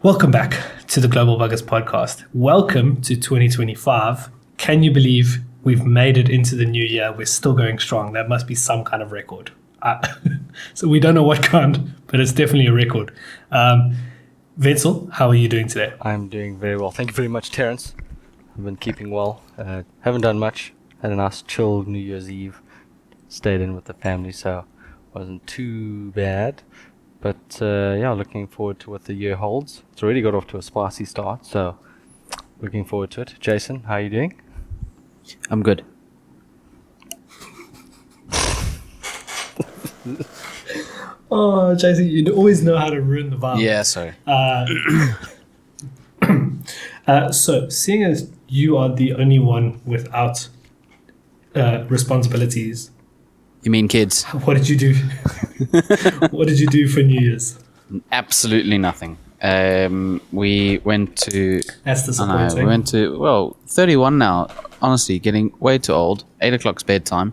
Welcome back to the Global Buggers podcast. Welcome to 2025. Can you believe we've made it into the new year? We're still going strong. That must be some kind of record. So we don't know what kind, but it's definitely a record. Wenzel, how are you doing today? I'm doing very well. Thank you very much, Terence. I've been keeping well. Haven't done much. Had a nice chill New Year's Eve. Stayed in with the family, so wasn't too bad. But looking forward to what the year holds. It's already got off to a spicy start, so looking forward to it. Jason, how are you doing? I'm good. Oh, Jason, you always know how to ruin the vibe. Yeah, sorry. So, seeing as you are the only one without responsibilities, You mean kids? what did you do? What did you do for New Year's? Absolutely nothing. We went to... That's I disappointing. know, we went to... 31 now. Honestly, getting way too old. 8 o'clock's bedtime.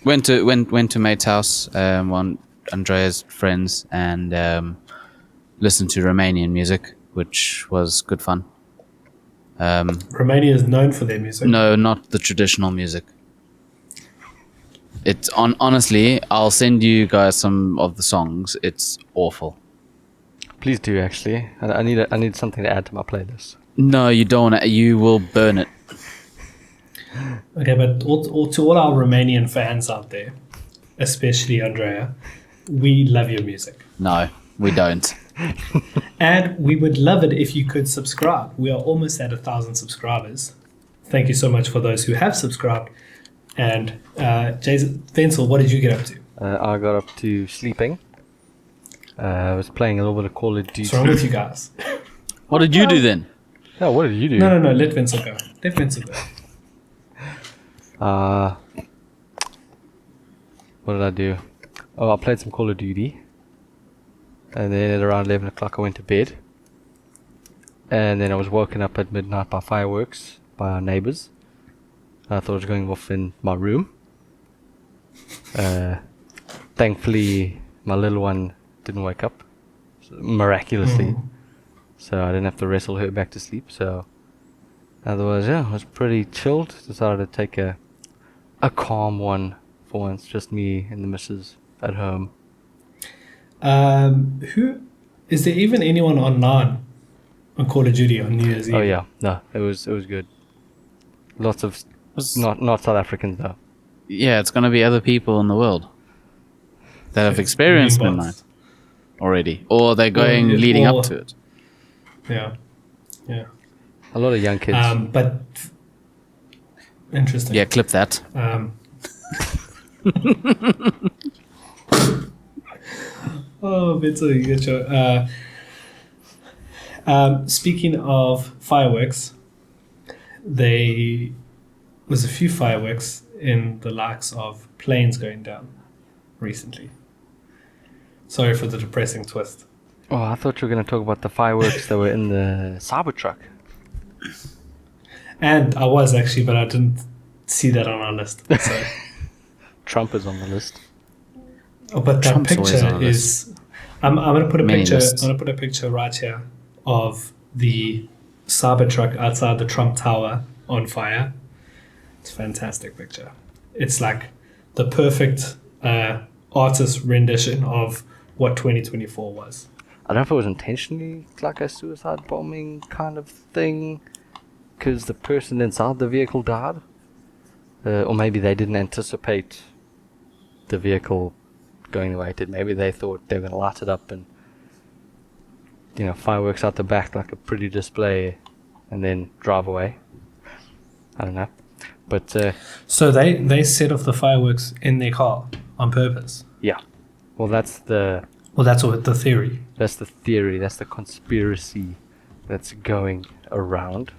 Went to mate's house, one Andrea's friends, and listened to Romanian music, which was good fun. Romania is known for their music. No, not the traditional music. It's honestly, I'll send you guys some of the songs. It's awful. Please do, actually. I need something to add to my playlist. No, you don't. You will burn it. Okay, but to all our Romanian fans out there, especially Andrea, we love your music. No, we don't. And we would love it if you could subscribe. We are almost at 1,000 subscribers. Thank you so much for those who have subscribed. And Jason, Wenzel, what did you get up to? I got up to sleeping. I was playing a little bit of Call of Duty. What's wrong with you guys? What did you do then? Oh, what did you do? No, let Wenzel go. Let Wenzel go. What did I do? Oh, I played some Call of Duty. And then at around 11 o'clock I went to bed. And then I was woken up at midnight by fireworks by our neighbors. I thought it was going off in my room. Thankfully, my little one didn't wake up, miraculously. So I didn't have to wrestle her back to sleep. So otherwise, yeah, I was pretty chilled. Decided to take a calm one for once. Just me and the missus at home. Who is there even anyone online on Call of Duty on New Year's Eve? Oh yeah, no, it was good. Lots of not South Africans though. Yeah, it's gonna be other people in the world that have experienced Bots. midnight already, or they're going leading up to it. Yeah. A lot of young kids. But interesting. Yeah, clip that. Oh, Wenzel, you get your. Speaking of fireworks, there was a few fireworks in the likes of planes going down recently. Sorry for the depressing twist. Oh, I thought you were going to talk about the fireworks that were in the cybertruck. And I was actually, but I didn't see that on our list. So. Trump is on the list. Oh, but that Trump's always picture on the list. is. I'm gonna put a Many picture. lists. I'm gonna put a picture right here of the cybertruck outside the Trump Tower on fire. It's a fantastic picture. It's like the perfect artist rendition of what 2024 was. I don't know if it was intentionally like a suicide bombing kind of thing, because the person inside the vehicle died. Or maybe they didn't anticipate the vehicle going the way it did. Maybe they thought they were going to light it up and, fireworks out the back like a pretty display and then drive away. I don't know. But, So they set off the fireworks in their car on purpose. yeah. Well, that's the That's the theory. That's the theory. That's the conspiracy that's going around.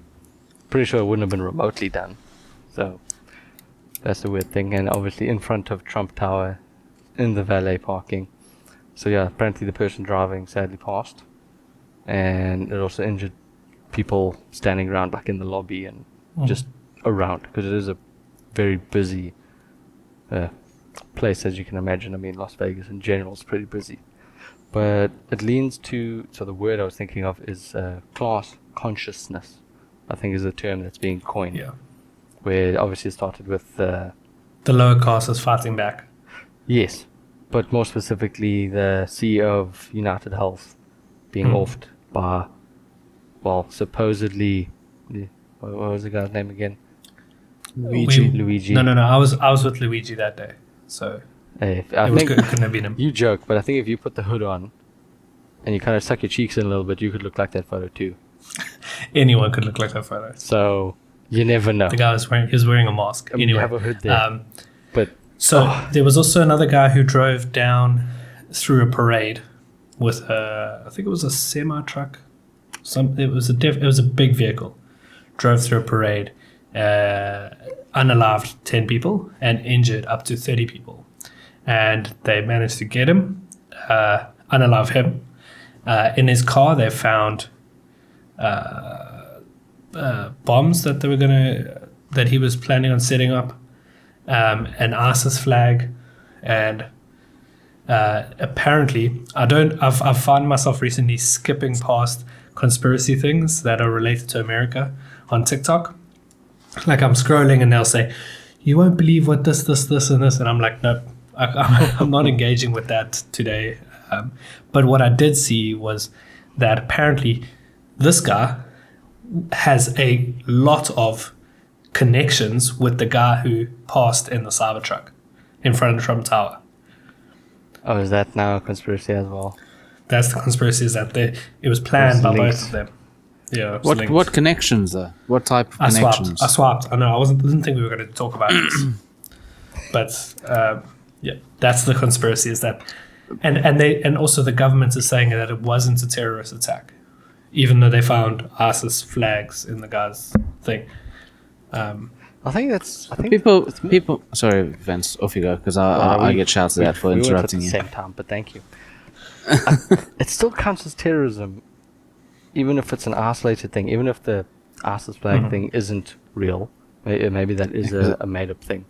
Pretty sure it wouldn't have been remotely done. So that's the weird thing. And obviously in front of Trump Tower, in the valet parking. So yeah, apparently the person driving sadly passed, and it also injured people standing around, like in the lobby and just around, because it is a very busy place, as you can imagine. I mean, Las Vegas in general is pretty busy. but it leans to, so the word I was thinking of is class consciousness, I think is the term that's being coined. Yeah. Where obviously it started with The lower caste is fighting back. yes, but more specifically the CEO of United Health being offed by, well, supposedly, what was the guy's name again? Luigi. No. I was with Luigi that day, so I it think couldn't have been him. you joke, but I think if you put the hood on and you kind of suck your cheeks in a little bit, you could look like that photo too. Anyone could look like that photo. So you never know. The guy was wearing a mask. I mean, anyway, you have a hood there, but there was also another guy who drove down through a parade with I think it was a semi truck. It was a big vehicle. Drove through a parade, unalived 10 people and injured up to 30 people, and they managed to get him, unalive him. In his car, they found bombs that he was planning on setting up, an ISIS flag, and apparently I've found myself recently skipping past conspiracy things that are related to America on TikTok. Like I'm scrolling and they'll say, "You won't believe what this and this," and I'm like, nope, I'm not engaging with that today. But what I did see was that apparently this guy has a lot of connections with the guy who passed in the cybertruck in front of Trump Tower. oh, is that now a conspiracy as well? That's the conspiracy, is that it was planned by both of them. Yeah. What connections though? What type of I connections? swapped. I know. Didn't think we were going to talk about this, but yeah, that's the conspiracy. Is that, and also the government is saying that it wasn't a terrorist attack, even though they found ISIS flags in the guy's thing. I think People. Sorry, Vince. Off you go, because I get shouted at for interrupting at you. the same time, but thank you. It still counts as terrorism, even if it's an isolated thing, even if the ISIS flag thing isn't real. Maybe that is a made-up thing.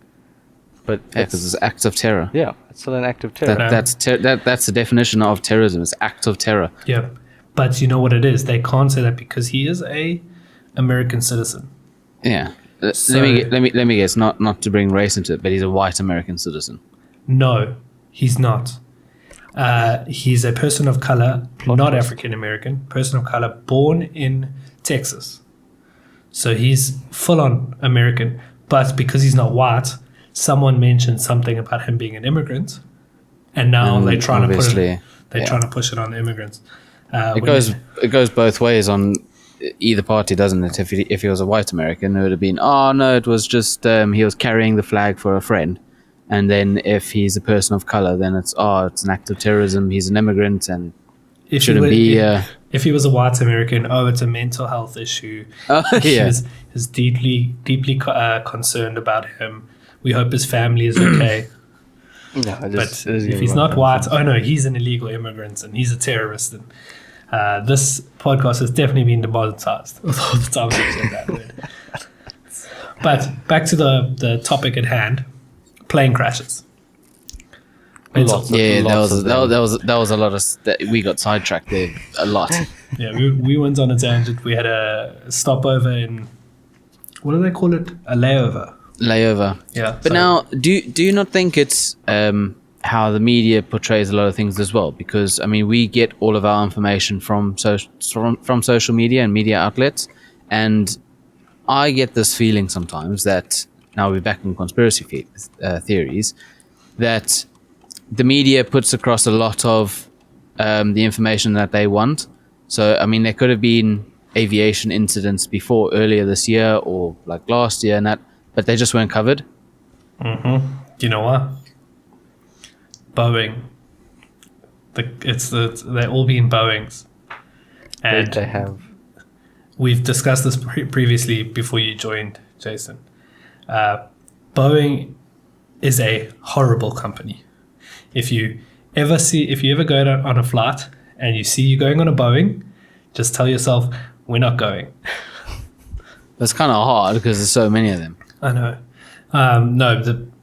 But because it's acts of terror. Yeah, it's still an act of terror. That's the definition of terrorism. It's act of terror. Yeah, but you know what it is? They can't say that because he is a American citizen. Yeah. So- let me guess. Not to bring race into it, but he's a white American citizen. No, he's not. He's a person of color, not African American, person of color, born in Texas. So he's full on American, but because he's not white, someone mentioned something about him being an immigrant, and now they're trying to push it on the immigrants. It goes both ways on either party, doesn't it? If he was a white American, it would have been, oh no, it was just he was carrying the flag for a friend. And then if he's a person of color, then it's an act of terrorism. He's an immigrant and If shouldn't he be. If he was a white American, it's a mental health issue. He is deeply concerned about him. We hope his family is okay. No, But if he's not white, he's an illegal immigrant and he's a terrorist. And this podcast has definitely been demonetized all the time we've said that word. But back to the topic at hand. Plane crashes. That was a lot of. We got sidetracked there a lot. Yeah, we went on a tangent. We had a stopover in, what do they call it? A layover. Yeah. But now, do you not think it's how the media portrays a lot of things as well? Because I mean, we get all of our information from social media and media outlets, and I get this feeling sometimes that. Now we're back in conspiracy theories, that the media puts across a lot of the information that they want. So, I mean, there could have been aviation incidents earlier this year or like last year and that, but they just weren't covered. Do you know what? Boeing. They're all being Boeings. And they have. We've discussed this previously before you joined, Jason. Boeing is a horrible company. If you ever go on a flight and you see you going on a Boeing, just tell yourself, we're not going. That's kind of hard because there's so many of them. I know.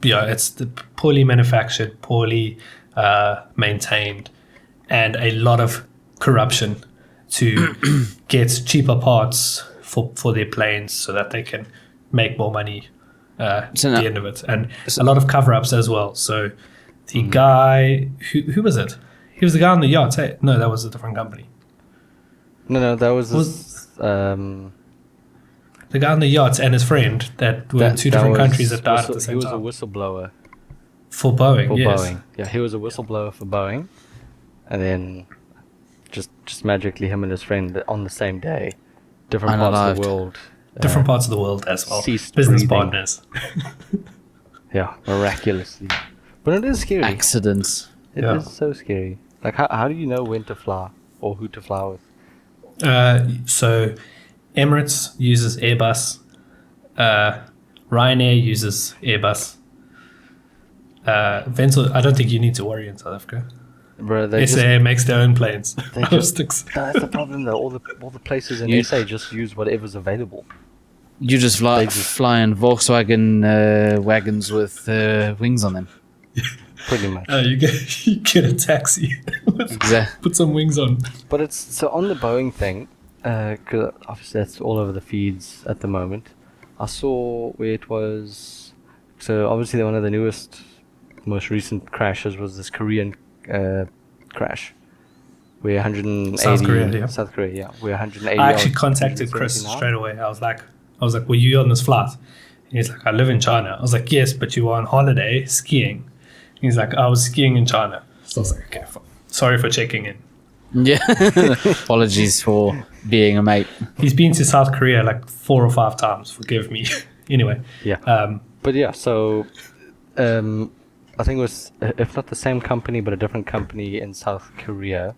It's the poorly manufactured, poorly maintained, and a lot of corruption to get cheaper parts for their planes so that they can make more money at the end of it. And a lot of cover-ups as well. So the guy, who was it? He was the guy on the yacht. Hey? No, that was a different company. No, that was the guy on the yacht and his friend that were in two different countries that died at the same time. He was a whistleblower. For Boeing, yes. Boeing. Yeah, he was a whistleblower for Boeing. And then just magically him and his friend on the same day, different parts of the world. Different parts of the world as well. Business breathing. Partners. Yeah, miraculously. But it is scary. Accidents. It is so scary. Like, how do you know when to fly or who to fly with? So Emirates uses Airbus. Ryanair uses Airbus. Ventil, I don't think you need to worry in South Africa. Bro, SA makes their own planes. That's the problem, though. All the places in SA just use whatever's available. You just fly in Volkswagen wagons with wings on them. Pretty much. You get a taxi. Put some wings on. But it's so on the Boeing thing, because obviously that's all over the feeds at the moment. I saw where it was. So obviously one of the newest, most recent crashes was this Korean crash, where 180 South Korea, yeah, where 180. I actually contacted Chris straight away. I was like, were you on this flight? And he's like, I live in China. I was like, yes, but you were on holiday skiing. He's like, I was skiing in China. So I was like, okay, sorry for checking in. Yeah. Apologies for being a mate. He's been to South Korea like 4 or 5 times. Forgive me. Anyway. Yeah. But yeah, so I think it was, if not the same company, but a different company in South Korea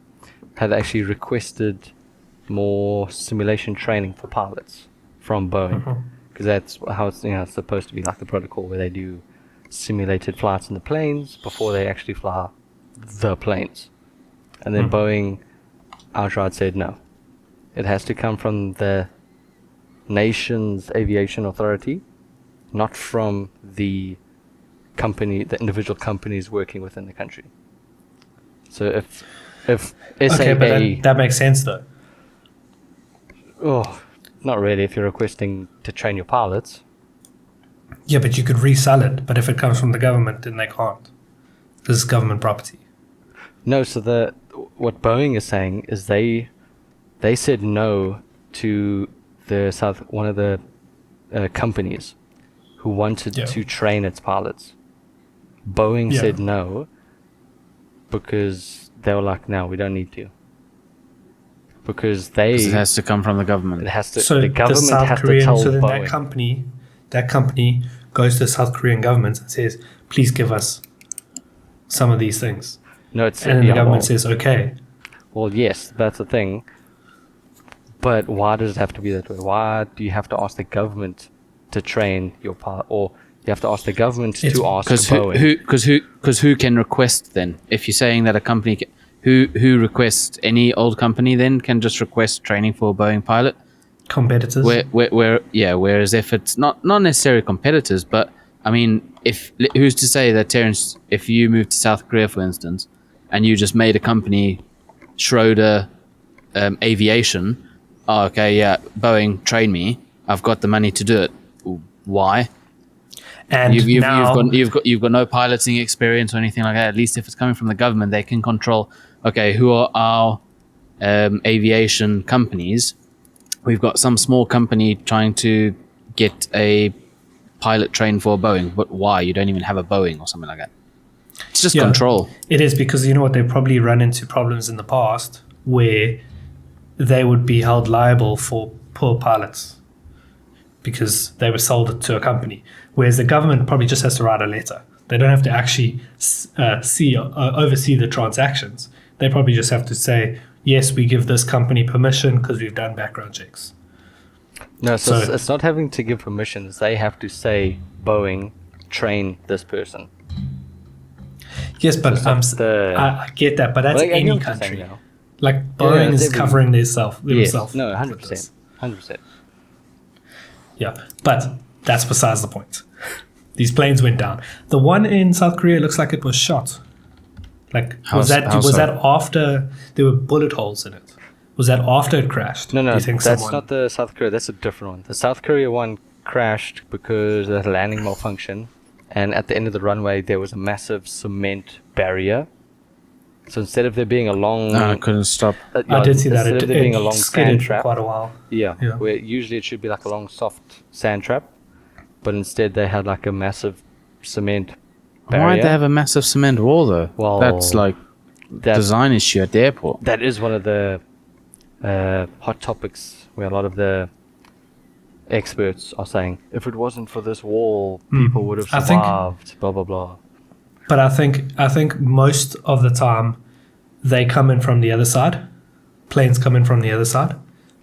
had actually requested more simulation training for pilots from Boeing. Because that's how it's supposed to be, like the protocol where they do simulated flights in the planes before they actually fly the planes. And then Boeing outright said no. It has to come from the nation's aviation authority, not from the individual companies working within the country. So if SAA... Okay, but that makes sense though. Oh, not really if you're requesting to train your pilots. Yeah, but you could resell it. But if it comes from the government, then they can't. This is government property. No, so what Boeing is saying is they said no to one of the companies who wanted to train its pilots. Boeing said no because they were like, no, we don't need to. Because it has to come from the government. It has to. So the government the South has Korean, to tell so then Boeing. that company goes to the South Korean government and says, please give us some of these things. No, it's and then the government says, okay. Well, yes, that's the thing. But why does it have to be that way? Why do you have to ask the government to train your pilot, or you have to ask the government to ask Boeing? Because who can request then? If you're saying that a company, who requests, any old company then can just request training for a Boeing pilot? Competitors. Whereas if it's not necessarily competitors, but I mean, who's to say that, Terence, if you moved to South Korea, for instance, and you just made a company, Schroeder Aviation, Boeing, train me, I've got the money to do it. Why? And you've got no piloting experience or anything like that. At least if it's coming from the government, they can control. Okay, who are our aviation companies? We've got some small company trying to get a pilot trained for Boeing, but why? You don't even have a Boeing or something like that. It's just control. It is, because you know what, they've probably run into problems in the past where they would be held liable for poor pilots because they were sold it to a company, whereas the government probably just has to write a letter. They don't have to actually oversee the transactions. They probably just have to say, yes, we give this company permission because we've done background checks. No, so it's not having to give permissions. They have to say, Boeing, train this person. Yes, but I get that, but that's any country. Like Boeing is covering themselves. Yes, no, 100%. 100%. Yeah, but that's besides the point. These planes went down. The one in South Korea looks like it was shot. Like, How was so? that after there were bullet holes in it? Was that after it crashed? No, Do you think that's someone... not the South Korea. That's a different one. The South Korea one crashed because of a landing malfunction, and at the end of the runway there was a massive cement barrier. So instead of there being a long, I couldn't stop. I did see that. instead of there being a long sand skidded for trap, quite a while. yeah, Yeah. where usually it should be like a long soft sand trap, but instead they had like a massive cement barrier. Why'd they have a massive cement wall though? Well, that's like that, design issue at the airport. that is one of the hot topics where a lot of the experts are saying if it wasn't for this wall, people would have I think- survived. Blah blah blah. But I think most of the time they come in from the other side. Planes come in from the other side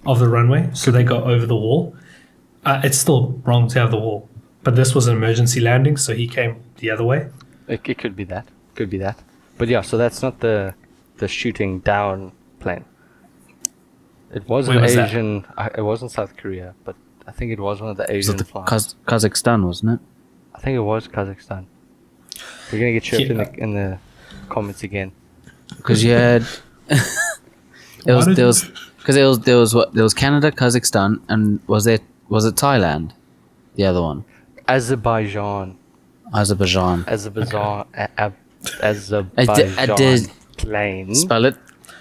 of the runway, so they go over the wall. It's still wrong to have the wall, but this was an emergency landing, so he came the other way. It could be that. Could be that. But yeah, so that's not the shooting down plane. It was Where an was that? Asian. It wasn't South Korea, but I think it was one of the Was Asian it the flights. Kazakhstan, wasn't it? I think it was Kazakhstan. We're gonna get chirped Yeah. in the comments again. Because you had there was Canada, Kazakhstan, and was it Thailand? The other one, Azerbaijan. Azerbaijan. Azerbaijan plane. Spell it.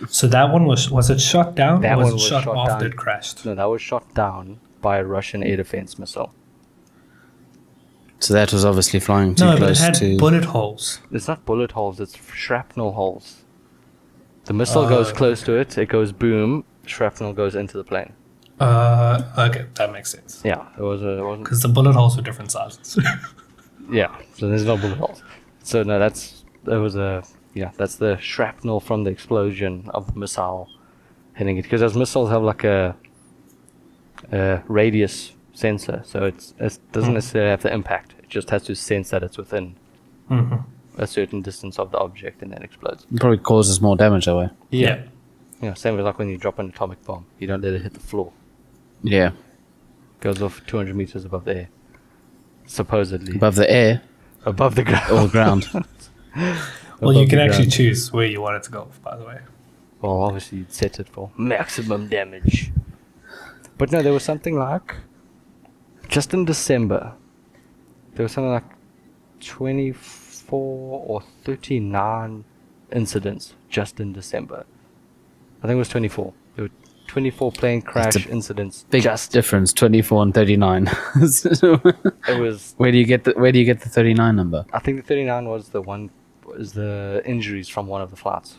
So that one was it shot down That or was one it was shot shot after down. it crashed? No, that was shot down by a Russian air defense missile. So that was obviously flying too No, but it close had to. bullet holes. It's not bullet holes, it's shrapnel holes. The missile goes close to it, it goes boom, shrapnel goes into the plane. Okay, that makes sense. Yeah, it wasn't. Because the bullet holes were different sizes. Yeah, so there's no bullet holes. So no, that's the shrapnel from the explosion of the missile hitting it. Because those missiles have like a radius sensor, so it doesn't necessarily have the impact. It just has to sense that it's within a certain distance of the object, and then explodes. It probably causes more damage that way. Yeah. Yeah, same as like when you drop an atomic bomb. You don't let it hit the floor. Yeah, Goes off 200 meters above the air. Supposedly. above the air Above the ground. or ground. Well, you Above can the actually ground. choose where you want it to go, by the way. Well, obviously you'd set it for maximum damage. But no, there was something like, just in December, there was something like 24 or 39 incidents just in December. I think it was 24. There were 24 plane crash incidents. Big just difference, 24 and 39. it was. Where do you get the 39 number? I think the 39 was the injuries from one of the flights.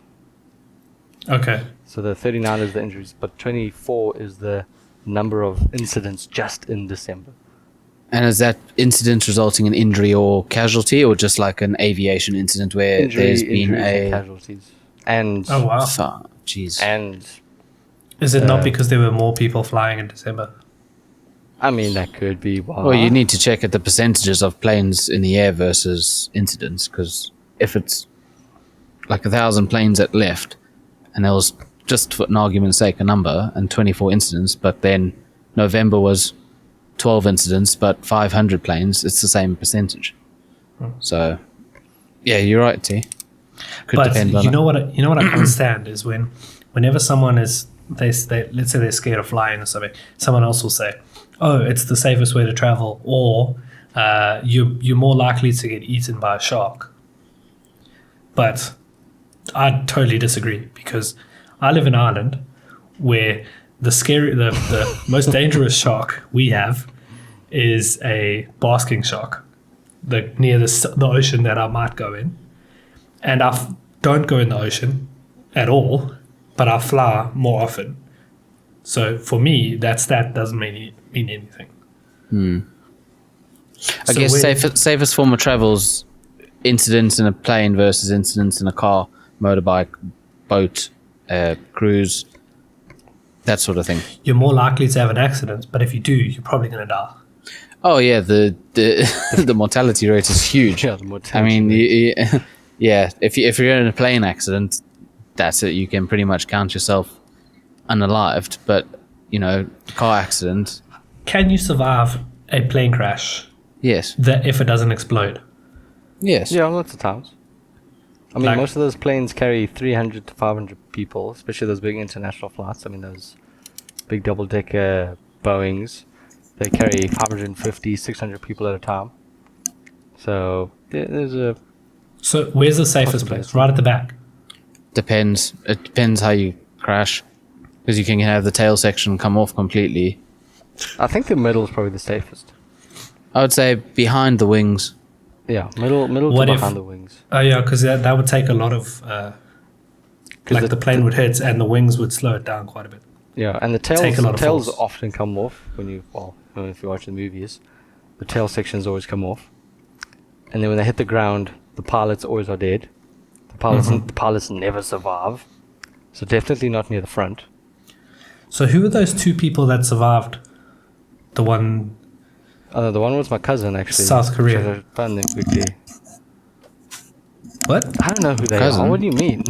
Okay. So the 39 is the injuries, but 24 is the number of incidents just in December. And is that incident resulting in injury or casualty, or just like an aviation incident where there's been injuries and a casualties, and Oh, wow. jeez? and Is it not because there were more people flying in December? I mean that could be why. Well, you need to check at the percentages of planes in the air versus incidents, because if it's like 1,000 planes that left, and there was, just for an argument's sake, a number and 24 incidents, but then November was 12 incidents but 500 planes, it's the same percentage. So, yeah, you're right, T. Could But depend on you it. know what I can't stand is whenever someone is they let's say they're scared of flying or something, someone else will say, "Oh, it's the safest way to travel," or you're more likely to get eaten by a shark. But I totally disagree, because I live in Ireland, where the most dangerous shark we have is a basking shark, near the ocean that I might go in, and I don't go in the ocean at all, but I fly more often. So for me, that doesn't mean anything. I guess safest form of travel's incidents in a plane versus incidents in a car, motorbike, boat, cruise, that sort of thing. You're more likely to have an accident, but if you do, you're probably going to die. Oh yeah, the the mortality rate is huge. Yeah, the I mortality mean, yeah, if you're in a plane accident, that's it. You can pretty much count yourself unalived. But car accident, Can you survive a plane crash yes, that if it doesn't explode? yes. Yeah, lots of times. I mean, Like- most of those planes carry 300 to 500 people, especially those big international flights. I mean, those big double-decker Boeings, they carry 550, 600 people at a time. So there's a So where's the safest place? Possibility. Right at the back. Depends. It depends how you crash, because you can have the tail section come off completely. I think the middle is probably the safest. I would say behind the wings. Yeah, middle What to if- behind the wings. Oh yeah, because that would take a lot of 'Cause like the plane would hit and the wings would slow it down quite a bit. Yeah, and the Take a lot of tails force. often come off when you if you watch the movies, the tail sections always come off, and then when they hit the ground, the pilots always are dead. The pilots never survive, so definitely not near the front. So who were those two people that survived? The one The one was my cousin actually. South Korea. Should I find them quickly? what? I don't know who they Cousin? are. What do you mean?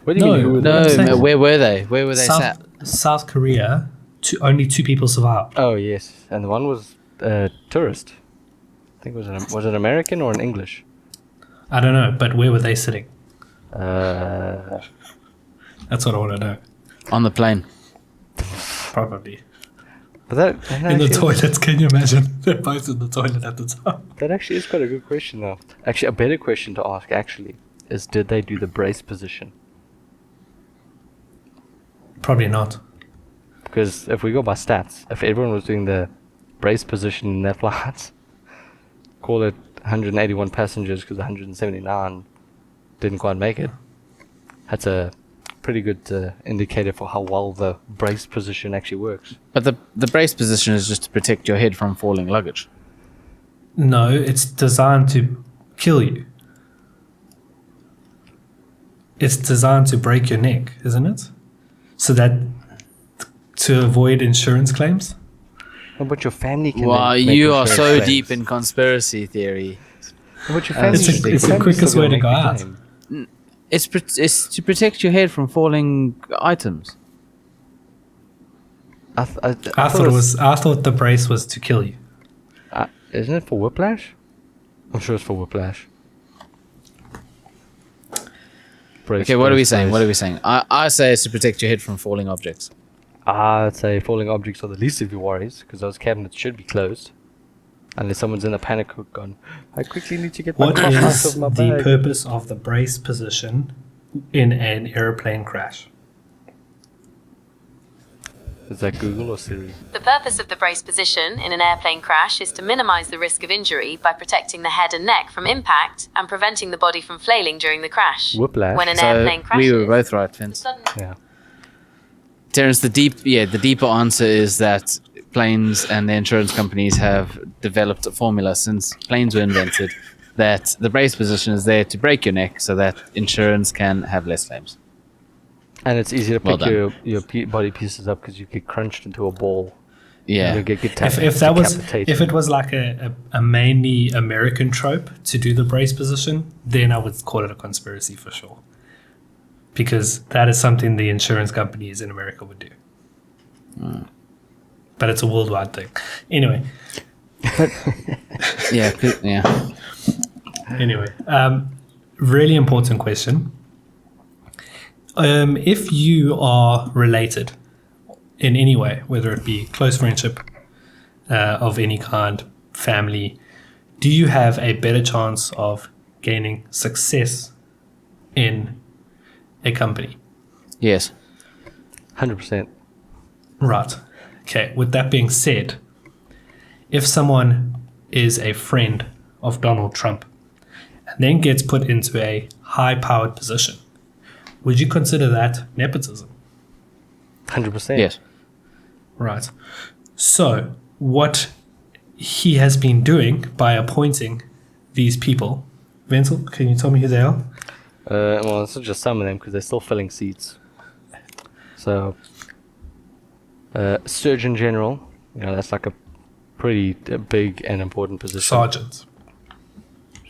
What do you No, mean? Who were no. they? I'm saying- Where were they? Where were they sat? South Korea. Only two people survived. Oh yes, and the one was tourist. I think was it American or an English? I don't know, but where were they sitting? Uh, That's what I want to know. On the plane. Probably but that in the actually- toilets. Can you imagine? They're both in the toilet at the time. That actually is quite a good question, though. Actually, a better question to ask, actually, is did they do the brace position? Probably not. Because if we go by stats, if everyone was doing the brace position in their flights, call it 181 passengers because 179 didn't quite make it. That's a pretty good indicator for how well the brace position actually works. But the brace position is just to protect your head from falling luggage. No, it's designed to kill you. It's designed to break your neck, isn't it? So that to avoid insurance claims. Oh, but your family can. Wow, then make you are insurance so claims. deep in conspiracy theory. Oh, but your family It's the- should- it's the family quickest still way to make go the out. claim. It's to protect your head from falling items. I thought the brace was to kill you. Isn't it for whiplash? I'm sure it's for whiplash. Brace, Okay, what are we brace, saying? brace. What are we saying? I say it's to protect your head from falling objects. I'd say falling objects are the least of your worries because those cabinets should be closed. Unless someone's in a panic gone, I quickly need to get my What car out is of my the bag. purpose of the brace position in an airplane crash? Is that Google or Siri? The purpose of the brace position in an airplane crash is to minimize the risk of injury by protecting the head and neck from impact and preventing the body from flailing during the crash. Whiplash. When an So airplane crashes, we were both right, Vince. sudden Yeah. Terence, the deeper answer is that planes and the insurance companies have developed a formula since planes were invented that the brace position is there to break your neck so that insurance can have less claims. And it's easy to Well pick done. your body pieces up because you get crunched into a ball. Yeah. You get If that was decapitated. if it was like a mainly American trope to do the brace position, then I would call it a conspiracy for sure. Because that is something the insurance companies in America would do. But it's a worldwide thing. Anyway, Yeah. really important question. If you are related in any way, whether it be close friendship of any kind, family, do you have a better chance of gaining success in a company? Yes. 100%. Right. Okay. With that being said, if someone is a friend of Donald Trump and then gets put into a high-powered position, would you consider that nepotism? 100%. Yes. Right. So, what he has been doing by appointing these people, Vincent, can you tell me who they are? Well, it's not just some of them because they're still filling seats. So, Surgeon General, that's like a pretty big and important position. Sergeant.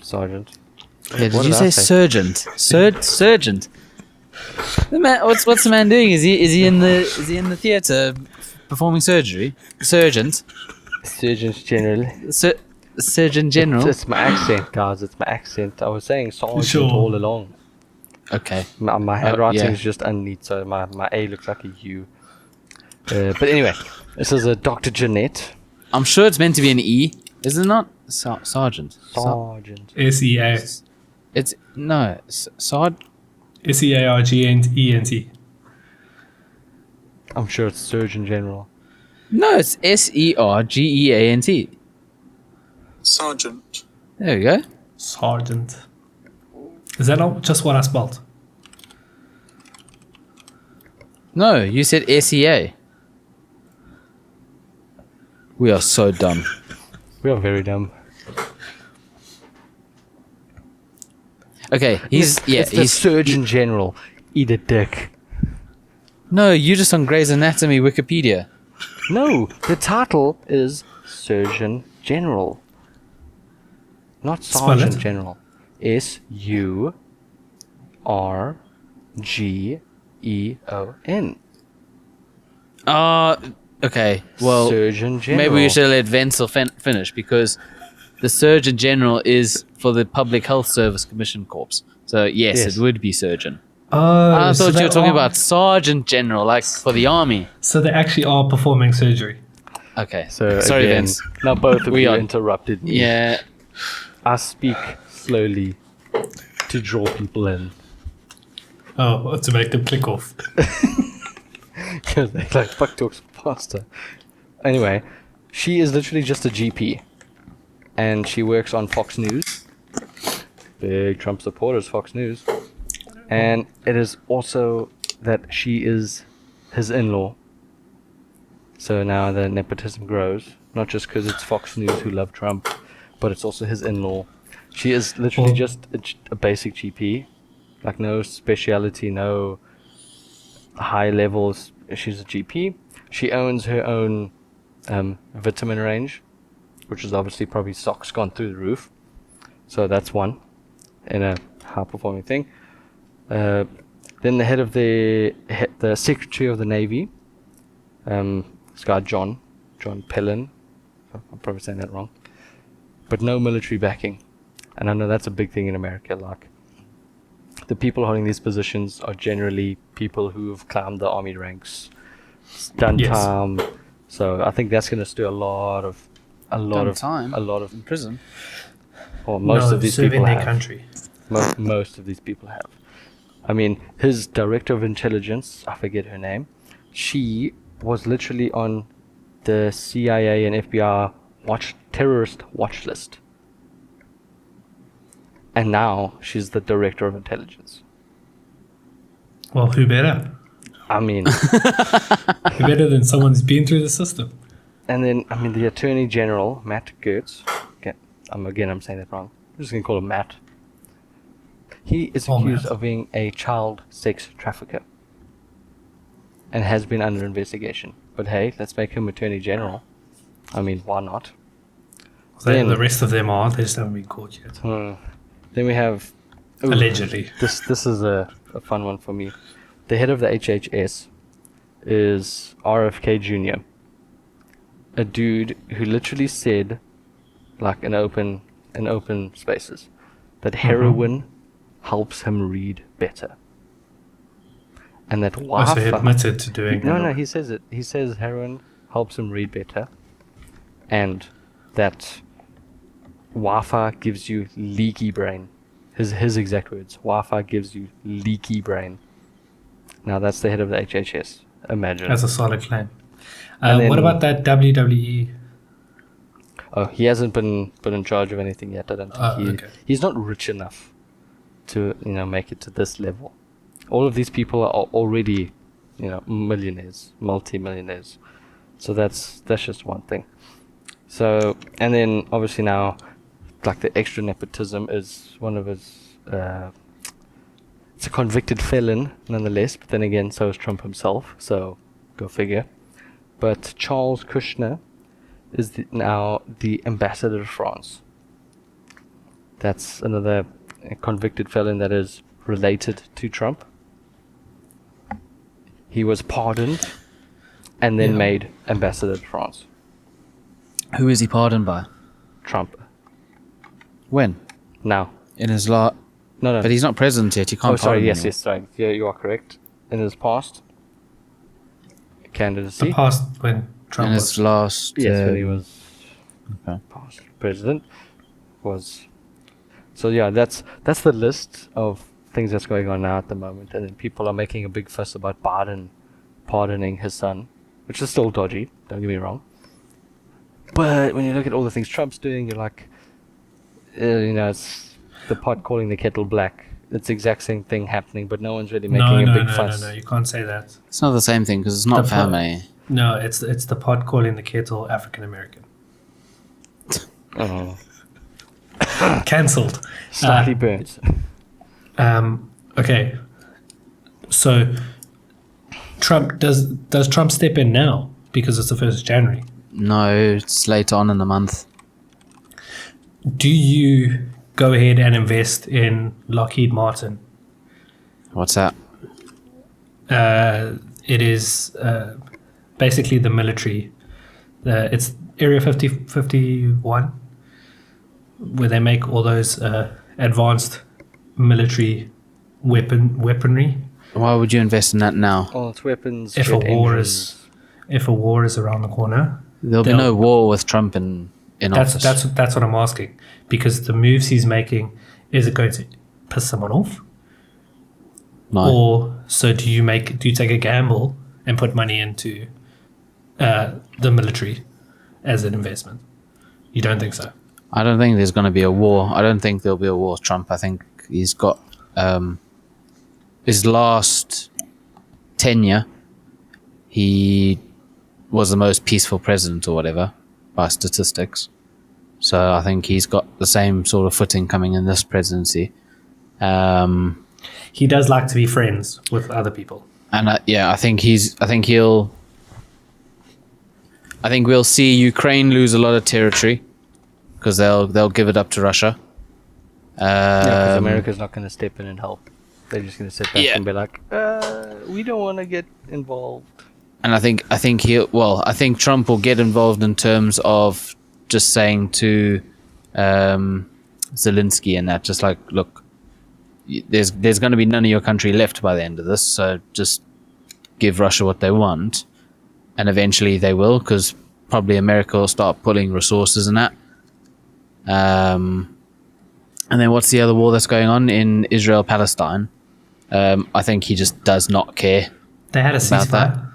Sergeant. Yeah, did What you did I say say? surgeant? Surgeant. The man, what's the man doing? Is he in the theater performing surgery? Surgeon. Surgeon General. Surgeon General? It's my accent, guys. It's my accent. I was saying sergeant Sure. all along. Okay. My handwriting yeah. is just unneat, so my A looks like a U. But anyway, this is a Dr. Jeanette. I'm sure it's meant to be an E, is it not? Sergeant. Sergeant. S-E-A. It's no Sard. S-E-A-R-G-N-E-N-T. I'm sure it's Surgeon General. No, it's Sergeant. Sergeant. There we go. Sergeant. Is that not just what I spelled? No, you said SEA. We are so dumb. We are very dumb. Okay, he's the Surgeon General. Eat a dick. No, you're just on Grey's Anatomy Wikipedia. No, the title is Surgeon General. Not Spell Sergeant it. General. S-U-R-G-E-O-N. Okay. Well, Surgeon General. maybe we should let Venzel finish because the Surgeon General is for the Public Health Service Commission Corps. So yes, Yes. it would be surgeon. Oh, I so thought you they were talking are- about Sergeant General, like for the army. So they actually are performing surgery. Okay. So Sorry, again, Vince. now both of We you are- interrupted me. Yeah. I speak slowly to draw people in. Oh, to make them click off. Because they like fuck talks faster. Anyway, she is literally just a GP. And she works on Fox News. Big Trump supporters, Fox News. And it is also that she is his in-law. So now the nepotism grows. Not just because it's Fox News who love Trump, but it's also his in-law. She is literally Well- just a basic GP. Like no speciality, no high levels. She's a GP. She owns her own vitamin range, which is obviously probably stocks gone through the roof. So that's one in a high performing thing. Then the head of the Secretary of the Navy, this guy John Pellin. I'm probably saying that wrong, but no military backing, and I know that's a big thing in America. Like the people holding these positions are generally people who have climbed the army ranks, done Yes. time. So I think that's going to stir a lot of In prison. or most no, of these serving people their have. country. Most of these people have. I mean, his director of intelligence, I forget her name, she was literally on the CIA and FBI terrorist watch list. And now she's the director of intelligence. Well, who better? I mean, Who better than someone who's been through the system? and then, I mean, the Attorney General, Matt Gaetz, I'm saying that wrong. I'm just going to call him Matt. He is Oh, accused Matt. of being a child sex trafficker and has been under investigation. But hey, let's make him Attorney General. I mean, why not? Then- The rest of them are. They just haven't been caught yet. Then we have... ooh, Allegedly. This is a fun one for me. The head of the HHS is RFK Jr., a dude who literally said, like in open spaces, that heroin helps him read better, and that Oh, so he admitted to doing no, it. he says it. He says heroin helps him read better, and that Wi-Fi gives you leaky brain. His exact words. Wi-Fi gives you leaky brain. Now that's the head of the HHS. Imagine. That's a solid claim. And What then- about that WWE? Oh, he hasn't been put in charge of anything yet. I don't think Okay. he's not rich enough to make it to this level. All of these people are already millionaires, multi-millionaires. So that's just one thing. So, and then obviously now, like the extra nepotism is one of his. It's a convicted felon, nonetheless. But then again, so is Trump himself. So, go figure. But Charles Kushner is now the ambassador of France. That's another convicted felon that is related to Trump. He was pardoned and then Yeah. made ambassador to France. Who is he pardoned by? Trump. When? Now. In his lot. No. But he's not president yet. You can't. Oh, sorry. pardon Yes, him. yes, sorry. Yeah, you are correct. In his past candidacy. The past when Trump In was. his last. Yes, when he was Okay. past president was. So yeah, that's the list of things that's going on now at the moment, and then people are making a big fuss about Biden pardoning his son, which is still dodgy. Don't get me wrong. But when you look at all the things Trump's doing, you're like, it's the pot calling the kettle black. It's the exact same thing happening, but no one's really making a big fuss. No, you can't say that. It's not the same thing because it's not The family. No, it's the pot calling the kettle African American. Oh, Cancelled. slightly burnt. Okay. So Trump does Trump step in now because it's the 1st of January? No, it's later on in the month. Do you go ahead and invest in Lockheed Martin? What's that? It is basically the military. It's Area 51, where they make all those advanced military weaponry. Why would you invest in that now? All its weapons. If jet a war engines. is around the corner, There'll be no war with Trump in office. that's what I'm asking, because the moves he's making, is it going to piss someone off? No. Or so do you take a gamble and put money into the military as an investment? You don't think so? I don't think there's going to be a war. I don't think there'll be a war with Trump. I think he's got his last tenure. He was the most peaceful president or whatever by statistics. So I think he's got the same sort of footing coming in this presidency. He does like to be friends with other people. And I think we'll see Ukraine lose a lot of territory because they'll give it up to Russia. Because America's not going to step in and help. They're just going to sit back and be like, we don't want to get involved. And I think Trump will get involved in terms of just saying to Zelensky and that, just like, look, there's going to be none of your country left by the end of this, so just give Russia what they want, and eventually they will, because probably America will start pulling resources in that. And then what's the other war that's going on in Israel-Palestine? I think he just does not care. They had a About that. ceasefire.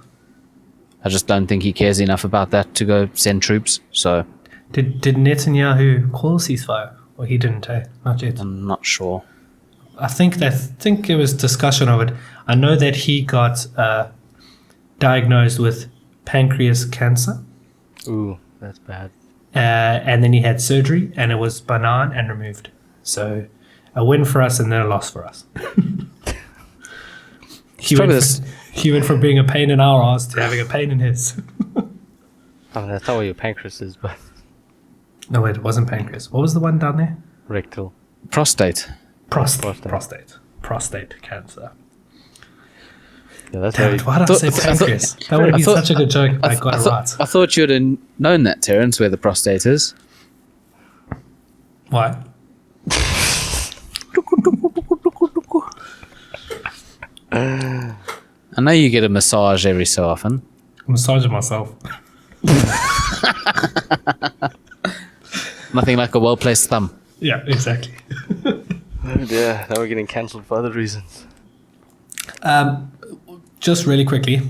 I just don't think he cares enough about that to go send troops. So Did Netanyahu call a ceasefire? Or he didn't, Not yet. I'm not sure. I think there was discussion of it. I know that he got diagnosed with pancreas cancer, Ooh, that's bad. and then he had surgery, and it was benign and removed. So a win for us and then a loss for us. He went from being a pain in our ass to having a pain in his. I mean, that's not what your pancreas is, but No, wait, it wasn't pancreas. What was the one down there? rectal. Prostate. Prostate cancer. Yeah, that's Damn very. it, why did I say pancreas? That would have been such a good joke if I got it right. I thought you'd have known that, Terence, where the prostate is. Why? I know you get a massage every so often. I'm massaging myself. Nothing like a well-placed thumb. Yeah, exactly. Yeah, now we're getting cancelled for other reasons. Just really quickly,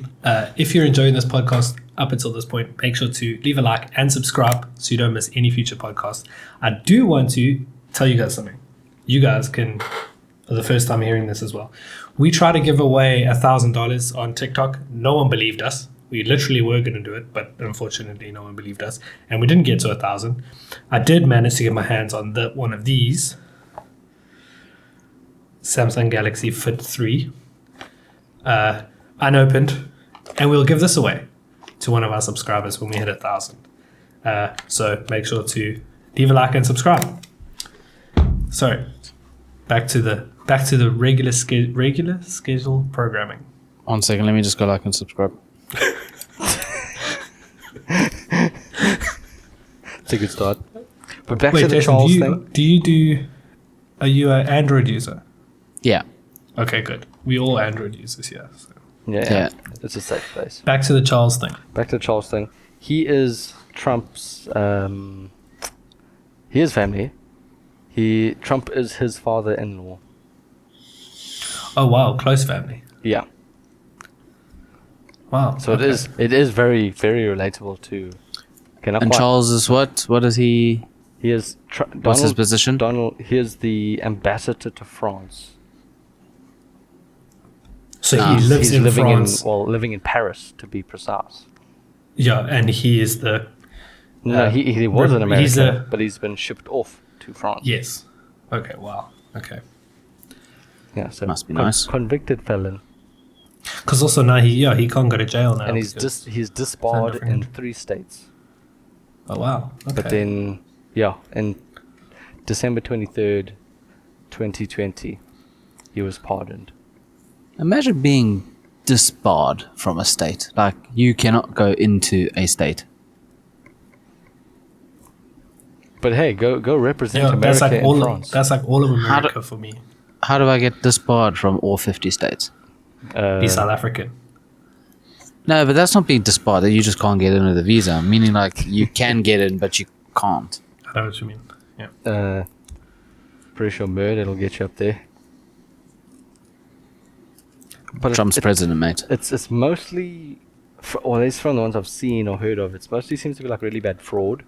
if you're enjoying this podcast up until this point, make sure to leave a like and subscribe so you don't miss any future podcasts. I do want to tell you guys something. You guys can, for the first time hearing this as well. We tried to give away $1,000 on TikTok. No one believed us. We literally were going to do it, but unfortunately no one believed us. And we didn't get to 1,000. I did manage to get my hands on one of these. Samsung Galaxy Fit 3. Unopened. And we'll give this away to one of our subscribers when we hit 1,000. So make sure to leave a like and subscribe. So back to the regular scheduled programming. 1 second, let me just go like and subscribe. It's a good start. But back Wait, to the Jason, Charles thing. Are you an Android user? Yeah. Okay, good. We all Android users here. So. Yeah. It's a safe place. Back to the Charles thing. He is Trump's. He is family. Trump is his father-in-law. Oh wow, close family. Yeah. Wow. So it is very, very relatable to. And Charles is what? What is he? He is. What's his position? He is the ambassador to France. So he lives in France. Living in Paris to be precise. Yeah, and he is the. No, he was in America, but he's been shipped off to France. Yes. Okay. Wow. Okay. Yeah, so Must be nice. Convicted felon. Because also now he can't go to jail now. And he's disbarred in 3 states. Oh wow. Okay. But then in December 23rd, 2020, he was pardoned. Imagine being disbarred from a state. Like, you cannot go into a state. But hey, go represent America in France. That's like all of America for me. How do I get disbarred from all 50 states? Be South African. No, but that's not being disbarred. You just can't get in with a visa. Meaning, like, you can get in, but you can't. I know what you mean. Yeah. Pretty sure murder will get you up there. But Trump's president, mate. It's mostly, at least from the ones I've seen or heard of, it mostly seems to be like really bad fraud.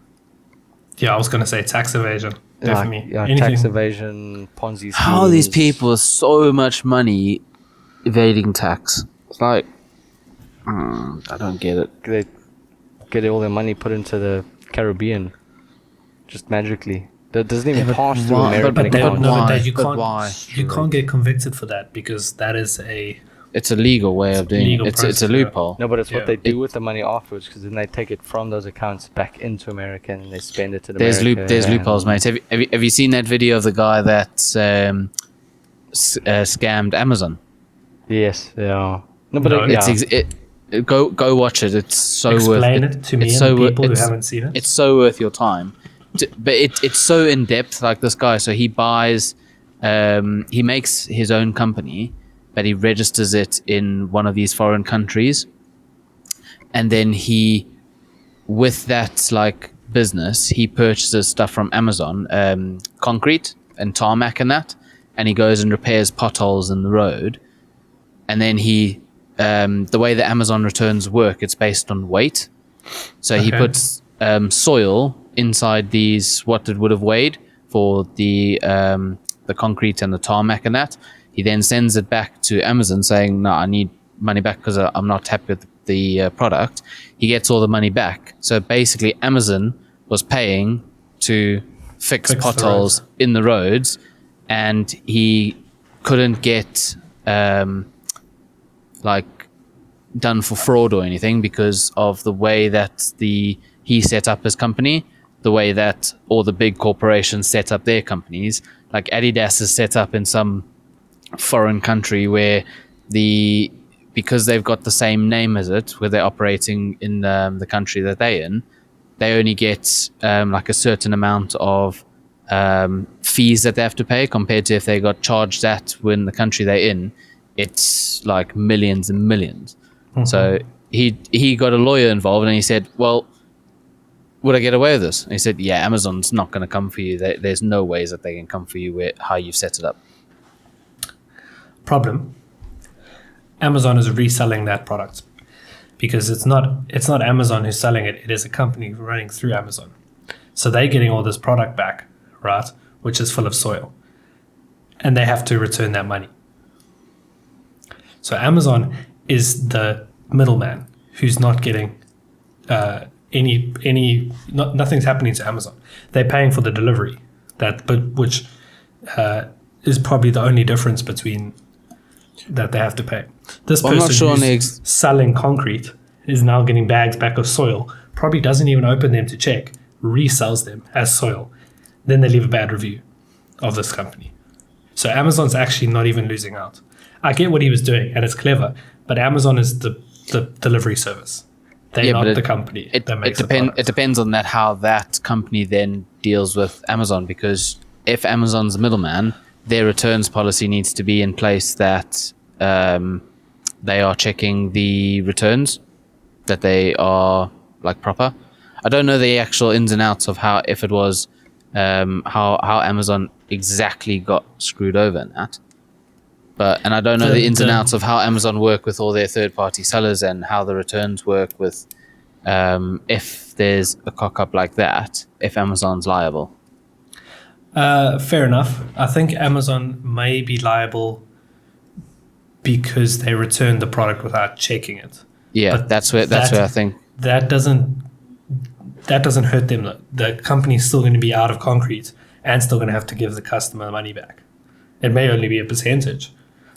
Yeah, I was going to say tax evasion. Definitely. Tax evasion, Ponzi schemes. How are these people so much money evading tax? It's like, I don't get it. They get all their money put into the Caribbean, just magically. That doesn't even pass through American accounts. You can't get convicted for that because that is it's a legal way of doing it. It's a loophole. No, but it's what they do with the money afterwards, because then they take it from those accounts back into America and they spend it in America. There's loopholes, mate. Have you seen that video of the guy that scammed Amazon? Yes, yeah. No, but go watch it. It's so Explain it to me and people who haven't seen it. It's so worth your time. But it's so in depth. Like this guy, so he buys, he makes his own company, but he registers it in one of these foreign countries, and then with that like business, he purchases stuff from Amazon, concrete and tarmac and that, and he goes and repairs potholes in the road, and then the way the Amazon returns work, it's based on weight, so he puts soil inside these what it would have weighed for the concrete and the tarmac and that. He then sends it back to Amazon saying, no, I need money back because I'm not happy with the product. He gets all the money back. So basically Amazon was paying to fix potholes in the roads, and he couldn't get done for fraud or anything because of the way that he set up his company, the way that all the big corporations set up their companies. Like Adidas is set up in some foreign country where because they've got the same name as it, where they're operating in the country that they're in, they only get like a certain amount of fees that they have to pay, compared to if they got charged that when the country they're in, it's like millions and millions. Mm-hmm. So he got a lawyer involved, and he said, well, would I get away with this? And he said, yeah, Amazon's not going to come for you. There's no ways that they can come for you how you've set it up. Problem. Amazon is reselling that product because it's not Amazon who's selling it. It is a company running through Amazon. So they're getting all this product back, right, which is full of soil. And they have to return that money. So Amazon is the middleman who's not getting nothing's happening to Amazon. They're paying for the delivery, which is probably the only difference between that they have to pay. This person who's selling concrete is now getting bags back of soil, probably doesn't even open them to check, resells them as soil. Then they leave a bad review of this company. So Amazon's actually not even losing out. I get what he was doing, and it's clever, but Amazon is the delivery service. They're but not the company that makes the product. It depends on that how that company then deals with Amazon, because if Amazon's a middleman, their returns policy needs to be in place that they are checking the returns, that they are like proper. I don't know the actual ins and outs of how Amazon exactly got screwed over in that. And I don't know the ins and outs of how Amazon work with all their third-party sellers and how the returns work with if there's a cock-up like that, if Amazon's liable. Fair enough. I think Amazon may be liable because they returned the product without checking it. Yeah, But that's where I think. That doesn't hurt them. The company's still going to be out of concrete and still going to have to give the customer the money back. It may only be a percentage,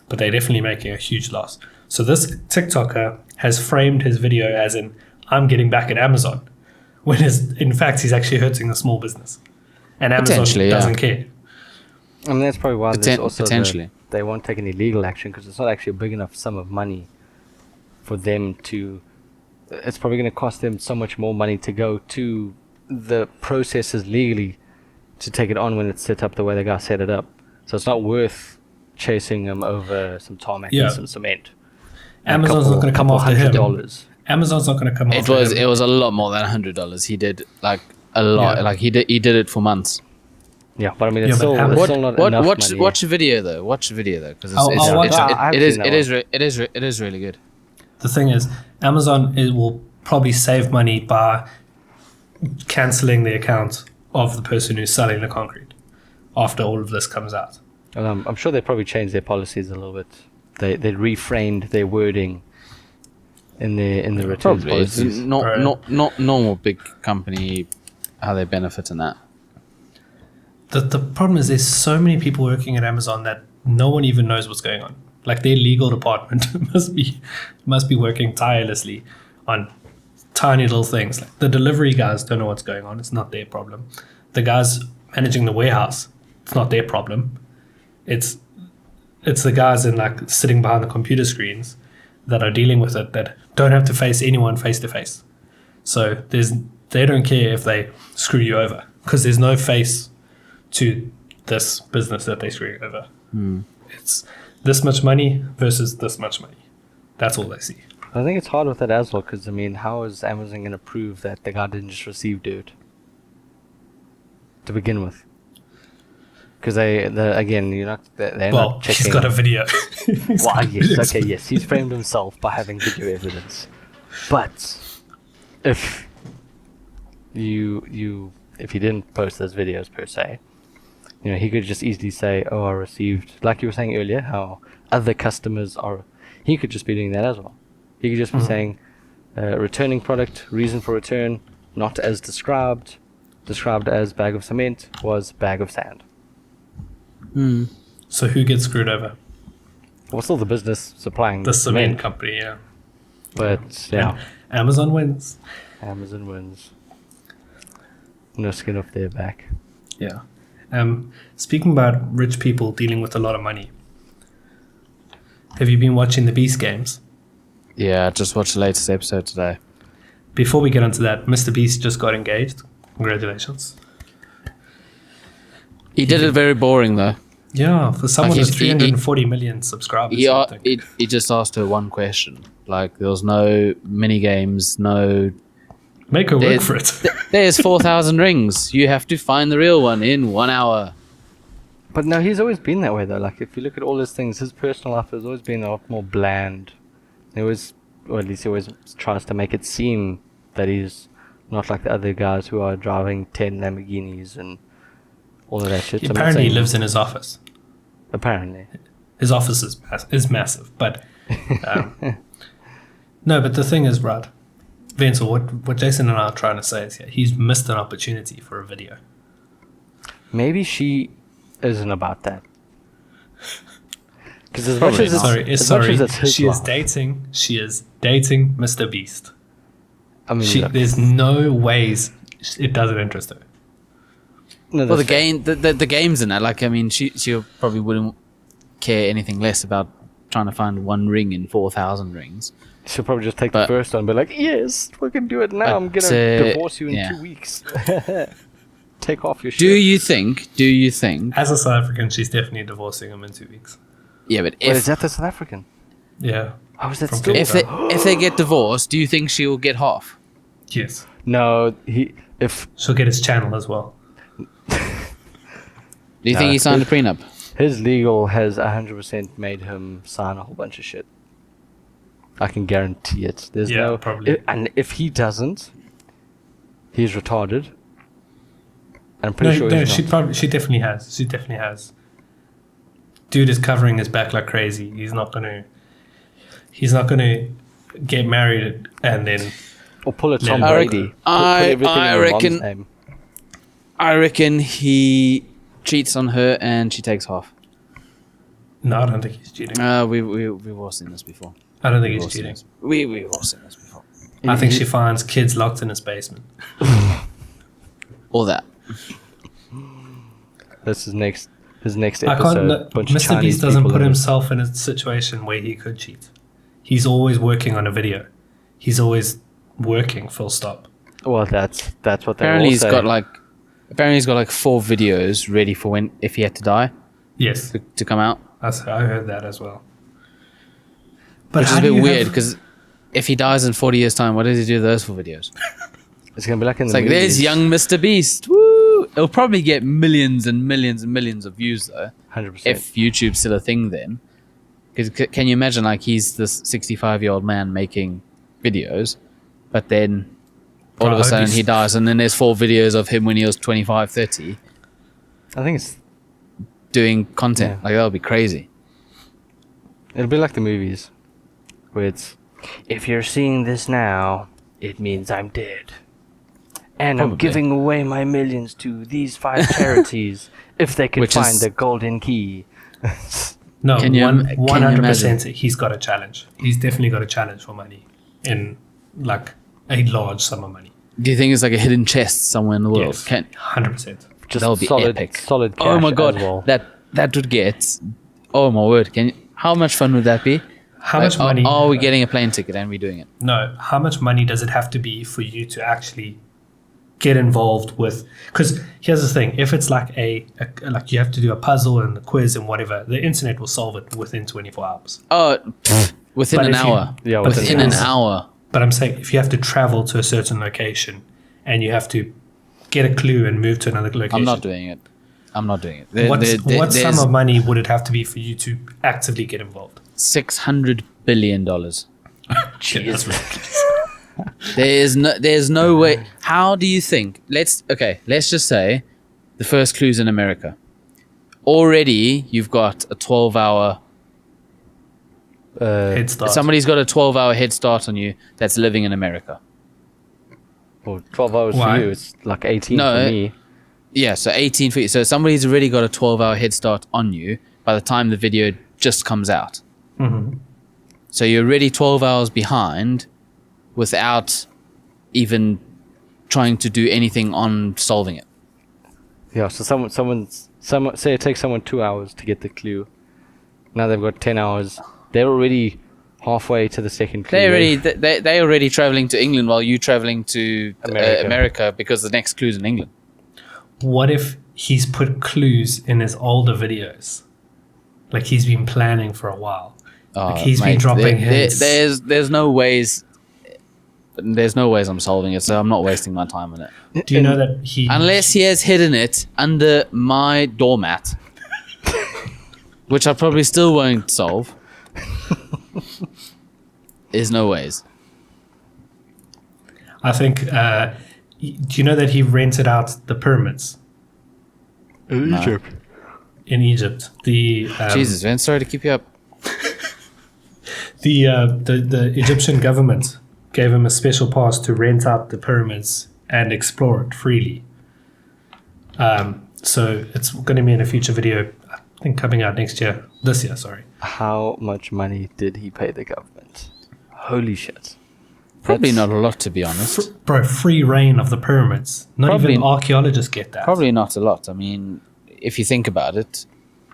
but they're definitely making a huge loss. So this TikToker has framed his video as in, I'm getting back at Amazon, when in fact he's actually hurting the small business. And Amazon doesn't care. And that's probably why there's also potentially. They won't take any legal action, because it's not actually a big enough sum of money for them to... It's probably going to cost them so much more money to go to the processes legally to take it on when it's set up the way the guy set it up. So it's not worth chasing them over some tarmac and some cement. Amazon's not going to come after him. Amazon's not going to come after him. It was a lot more than $100. He did like a lot. Yeah. Like he did it for months. Yeah, but I mean, it's still not enough money. Watch the video though. Watch the video though, because it is really good. The thing is, Amazon will probably save money by cancelling the account of the person who's selling the concrete after all of this comes out. I'm sure they probably changed their policies a little bit. They reframed their wording in the returns policies. Not normal big company how they benefit in that. The problem is there's so many people working at Amazon that no one even knows what's going on. Like their legal department must be working tirelessly on tiny little things. Like the delivery guys don't know what's going on. It's not their problem. The guys managing the warehouse, it's not their problem. It's the guys in like sitting behind the computer screens that are dealing with it that don't have to face anyone face to face. So they don't care if they screw you over because there's no face to this business that they screw you over. It's this much money versus this much money. That's all they see. I think it's hard with that as well, because I mean, how is Amazon going to prove that the guy didn't just receive dirt to begin with? Because they're not checking. He's got a video. Yes, he's framed himself by having video evidence. But if you didn't post those videos per se, he could just easily say, "Oh, I received," like you were saying earlier, how other customers are. He could just be doing that as well. He could just be saying, "Returning product, reason for return, not as described as bag of cement, was bag of sand." So who gets screwed over? Well, still the business supplying the cement company, yeah. But yeah, Amazon wins. Amazon wins. No skin off their back. Yeah. Speaking about rich people dealing with a lot of money, have you been watching the Beast games? Yeah, I just watched the latest episode today. Before we get onto that, Mr. Beast just got engaged. Congratulations. He did it very boring though. Yeah, for someone with 340 million subscribers. He just asked her one question. Like there was no mini games, no. Make her work for it. There's 4,000 rings. You have to find the real one in 1 hour. But no, he's always been that way though. Like if you look at all his things, his personal life has always been a lot more bland. He always tries to make it seem that he's not like the other guys who are driving 10 Lamborghinis and all of that shit. Apparently he lives in his office. Apparently. His office is massive. But no, but the thing is, right, Vince, what Jason and I are trying to say is he's missed an opportunity for a video. Maybe she isn't about that. Because she is dating Mr. Beast. I mean, there's no ways it doesn't interest her. No, well, the game's in that. Like, I mean, she probably wouldn't care anything less about trying to find one ring in 4,000 rings. She'll probably just take But- the first one and be like, yes, we can do it now. I'm going But, to divorce you in yeah. 2 weeks. Take off your Do shirt. you think? As a South African, she's definitely divorcing him in 2 weeks. Yeah, but Wait, is if that the South African? Yeah. How is that From still? Cape if they get divorced, do you think she'll get half? Yes. No, She'll get his channel as well. Do you No, think he signed a prenup? his legal has 100% made him sign a whole bunch of shit. I can guarantee it. There's Yeah, no probably. and if he doesn't, he's retarded. I'm No, pretty sure no, he's not. she definitely has. She definitely has. Dude is covering his back like crazy. He's not gonna get married and then Or pull a Tom I Brady. reckon- Put I everything in your mom's reckon- name. I reckon he cheats on her and she takes half. no, I don't think he's cheating. We've all seen this before. I don't think We've all he's seen cheating. this. We've all seen this before. I think she finds kids locked in his basement. All that. That's his next I episode. can't. No, bunch of Mr. Chinese Beast doesn't people put in it. himself in a situation where he could cheat. He's always working on a video. He's always working. Full stop. Well, that's what they Apparently all he's say. got like 4 videos ready for if he had to die Yes, to come out. I heard that as well. But Which is how a do bit you weird have- because if he dies in 40 years' time, what does he do with those 4 videos? It's gonna be like in It's the like, movies. there's young Mr. Beast. Woo! It'll probably get millions and millions and millions of views though. 100%. If YouTube's still a thing then. Because can you imagine like he's this 65-year-old man making videos, but then all Bro, of I a hope sudden he's- he dies and then there's 4 videos of him when he was 25, 30 I think doing content. Yeah. Like that would be crazy. it'll be like the movies, where it's, if you're seeing this now, it means I'm dead, and I'm Probably. giving away my millions to these 5 charities if they can Which find is- the golden key. No, Can you- can you 100%. He's got a challenge. He's definitely got a challenge for money in like a large sum of money. Do you think it's like a hidden chest somewhere in the world? Yes, Can 100%. Just That would be solid, epic. solid cash Oh my god, as well. that would get. Oh my word! How much fun would that be? How much money? Are we getting a plane ticket and we doing it? No, how much money does it have to be for you to actually get involved with? Because here's the thing: if it's like like you have to do a puzzle and a quiz and whatever, the internet will solve it within 24 hours. Oh, within But an if you- hour. Yeah, within an an hour. hour. But I'm saying if you have to travel to a certain location and you have to get a clue and move to another location, I'm not doing it. I'm not doing it. what There's sum of money would it have to be for you to actively get involved? $600 billion. Jesus. There's no way. How do you think? Let's just say the first clue's in America. Already, you've got a 12-hour. Head start. Somebody's got a 12-hour head start on you that's living in America. Well, 12 hours Why? for you, it's like 18 No, for me. Yeah, so 18 feet. So somebody's already got a 12-hour head start on you by the time the video just comes out. Mhm. So you're already 12 hours behind without even trying to do anything on solving it. Yeah, so someone, say it takes someone 2 hours to get the clue. Now they've got 10 hours. They're already halfway to the second clue. They're already traveling to England while you're traveling to America. America because the next clue's in England. What if he's put clues in his older videos? Like he's been planning for a while. Like he's been dropping hints. There's no ways. There's no ways I'm solving it, so I'm not wasting my time on it. Do you know that he... Unless he has hidden it under my doormat, which I probably still won't solve. There's no ways. I think... do you know that he rented out the pyramids Egypt. in Egypt? The Jesus, man, sorry to keep you up. the Egyptian government gave him a special pass to rent out the pyramids and explore it freely. So it's going to be in a future video, I think coming out this year, sorry. How much money did he pay the government? Holy shit. Probably That's- not a lot, to be honest. Bro, free reign of the pyramids. Not Probably- even archaeologists get that. Probably not a lot. I mean, if you think about it,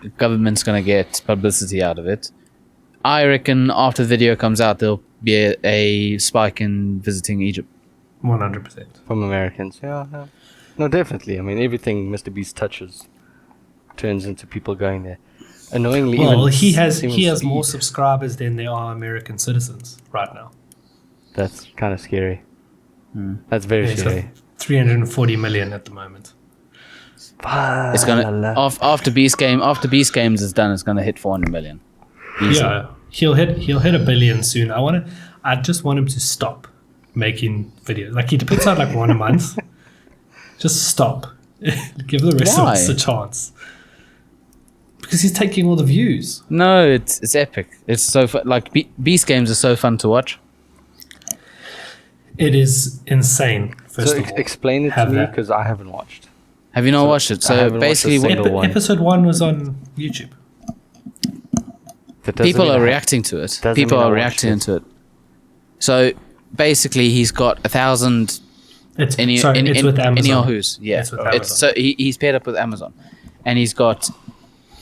the government's going to get publicity out of it. I reckon after the video comes out, they'll be a spike in visiting Egypt. 100%. From Americans. Yeah. No, definitely. I mean, everything Mr. Beast touches turns into people going there. Annoyingly, Well, even he has Steve- more subscribers than there are American citizens right now. That's kind of scary. That's very He's got scary. 340 million at the moment. It's gonna after Beast Games is done. It's gonna hit 400 million. Easy. Yeah, he'll hit $1 billion soon. I just want him to stop making videos. Like he puts out like one a month. Just stop. Give the rest of us Why? a chance. Because he's taking all the views. No, it's epic. It's so fun. Like Beast Games are so fun to watch. It is insane. First So of all, explain it to have me that. because I haven't watched. Have you not watched it? I So haven't watched a basically, single one. Episode 1 was on YouTube. That doesn't people mean are I- reacting to it. doesn't People mean I are watched reacting it. to it. So basically, he's got 1,000 It's in with Amazon. Yahoos. Yeah, It's with Amazon. so he's paired up with Amazon, and he's got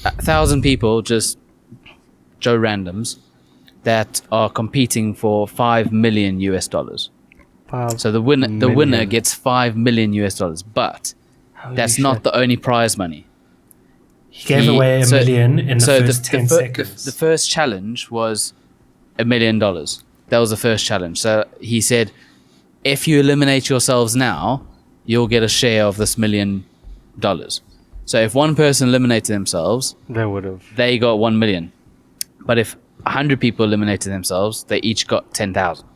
1,000 people, just Joe randoms, that are competing for $5 million US. So the winner gets $5 million US, but that's not the only prize money. He gave away $1 million in the first 10 the seconds. The first challenge was $1 million. That was the first challenge. So he said, if you eliminate yourselves now, you'll get a share of this $1 million. So if one person eliminated themselves, They would have. they got 1 million. But if 100 people eliminated themselves, they each got 10,000.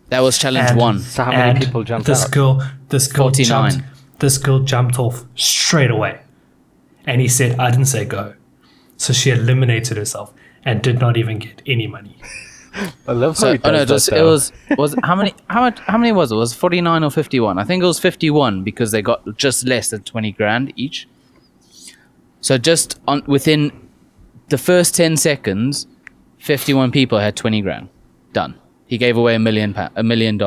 That was challenge And- 1. So how many people jumped out? This girl 49. jumped off straight away. And he said, I didn't say go. So she eliminated herself and did not even get any money. I love how So, he does that, it though. was how many was it? Was 49 or 51? I think it was 51 because they got just less than 20 grand each. So just within the first 10 seconds, 51 people had 20 grand done. He gave away $1 million.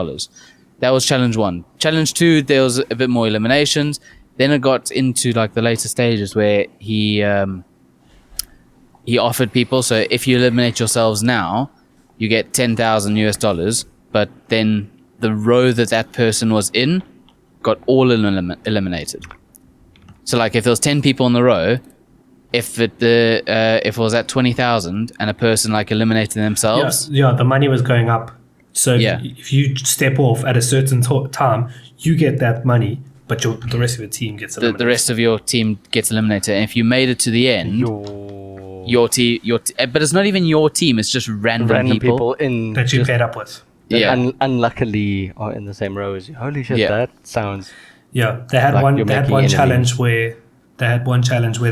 That was challenge 1. Challenge 2, there was a bit more eliminations. Then it got into like the later stages where he offered people, so if you eliminate yourselves now, you get $10,000 US, but then the row that person was in got all eliminated. So like if there was 10 people in the row, if it was at 20,000 and a person like eliminated themselves, Yeah, the money was going up. So Yeah. if you step off at a certain time, you get that money, but the rest of your team gets eliminated. the rest of your team gets eliminated. And if you made it to the end, your team, but it's not even your team; it's just random people. in that you just- paired up with. that Yeah. Unluckily are in the same row as you. Holy shit, Yeah. that sounds. Yeah, they had Like one. you're They had making one enemies. challenge where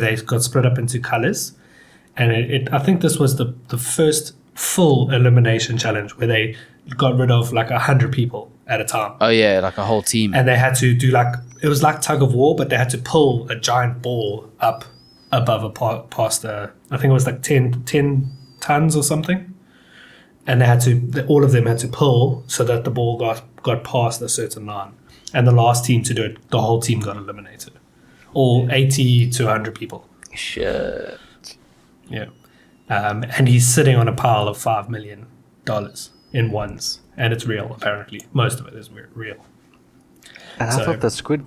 they got split up into colors, and I think this was the first full elimination challenge where they got rid of like 100 people at a time, Oh yeah, like a whole team. and they had to do it was like tug of war, but they had to pull a giant ball up above past I think it was like 10 tons or something, and all of them had to pull so that the ball got past a certain line, and the last team to do it, the whole team got eliminated, all 80 to 100 people. Shit. Yeah, and he's sitting on a pile of $5 million in ones, and it's real. Apparently, most of it is real. And So- I thought his Squid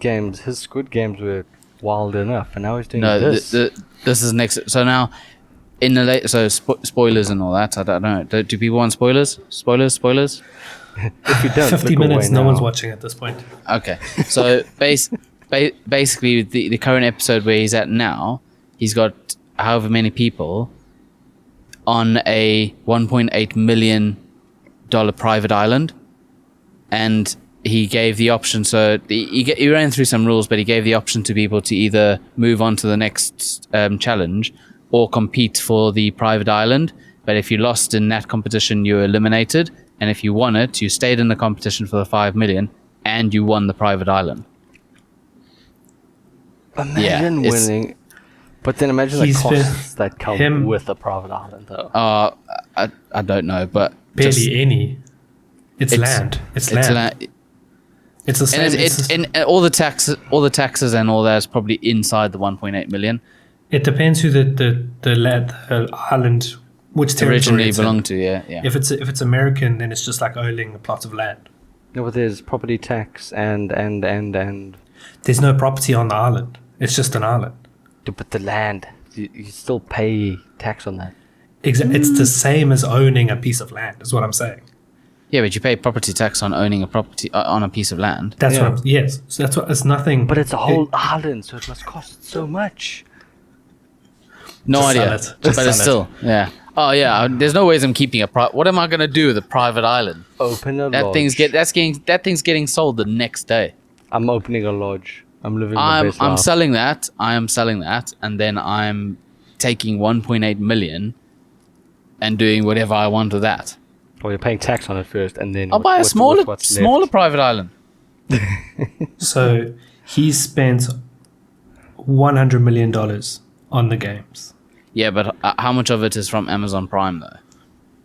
Games were wild enough, and now he's doing No, this. this is next. So now, in the late, so spoilers and all that. I don't know. Do people want spoilers? Spoilers. If you don't, 50 look minutes, away no now. one's watching at this point. Okay. So basically, the current episode where he's at now, he's got however many people on a $1.8 million private island, and he gave the option. So he ran through some rules, but he gave the option to people to either move on to the next challenge or compete for the private island. But if you lost in that competition, you were eliminated. And if you won it, you stayed in the competition for the 5 million and you won the private island. Imagine it's- winning. But then imagine the He's costs that come him- with a private island, though. I don't know, but Barely just- any. It's land. It's land. It's the same. And it's and all the taxes and all that is probably inside the 1.8 million. It depends who the island which territory originally it's in. belonged to. Yeah, yeah. If it's American, then it's just like owning a plot of land. No, but there's property tax and There's no property on the island. It's just an island. but the land, you still pay tax on that. It's the same as owning a piece of land, is what I'm saying. Yeah, but you pay property tax on owning a property on a piece of land. That's Yeah. what yes. So that's what it's nothing. But it's a whole island, so it must cost so much. No Just idea, sell it. Just but it's sell still yeah. Oh yeah, there's no ways I'm keeping a what am I gonna do with a private island? Open a That lodge. thing's getting sold the next day. I'm opening a lodge. I'm living my best I'm life. selling that. I am selling that, and then I'm taking 1.8 million and doing whatever I want with that. Well, you're paying tax on it first, and then I'll buy a what's left. smaller private island. So he spent $100 million on the games. Yeah, but how much of it is from Amazon Prime though?